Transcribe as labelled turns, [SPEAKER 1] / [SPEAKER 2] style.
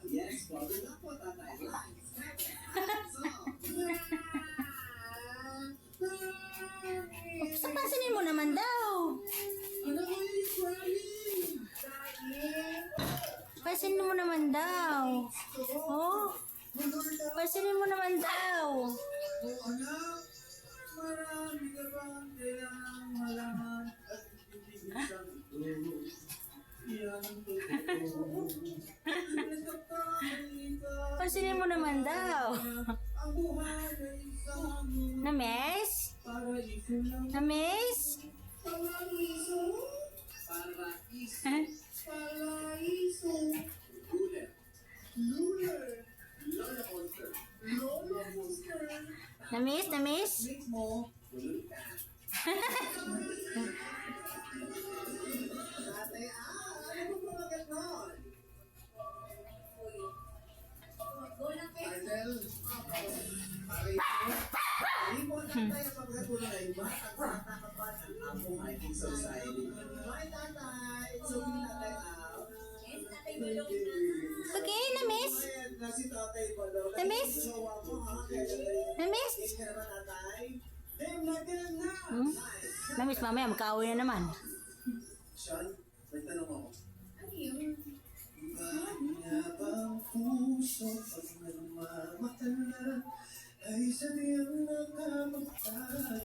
[SPEAKER 1] Yes, father na po, tatay.
[SPEAKER 2] Sa pansinin mo naman daw. Pansinin mo naman daw. Oh, pansinin mo naman daw.
[SPEAKER 1] Anak, marami ka bang kailangang malaman at ibigin sa ito. Yan ang totoo.
[SPEAKER 2] Pansinin mo naman daw.
[SPEAKER 1] Ang buhay ay isang
[SPEAKER 2] Namis?
[SPEAKER 1] paraiso lang.
[SPEAKER 2] Namis?
[SPEAKER 1] Paraiso? Paraiso. Paraiso. Guler. Luler. Lola Monster. Lola Monster.
[SPEAKER 2] Namis? Namis?
[SPEAKER 1] Mix mo. Gulul ka. Tatay, ano ba pamagat nun? Arnel, hindi mo tatay ang pagkatuloy na iba at nakakapan ang among hiking society. Bye, tatay! So, tatay out.
[SPEAKER 2] Okay, Namis?
[SPEAKER 1] Ayan na si tatay pa daw.
[SPEAKER 2] Namis?
[SPEAKER 1] Jowa mo, ha?
[SPEAKER 2] Namis?
[SPEAKER 1] Is ka naman, tatay? Ganun na! Nice.
[SPEAKER 2] Namis, mamaya magkaaway na naman.
[SPEAKER 1] Sean, may tanong ako.
[SPEAKER 3] Ano yun?
[SPEAKER 1] Bakit bang puso pag nagmamahal na ay sadyang nakamagtag?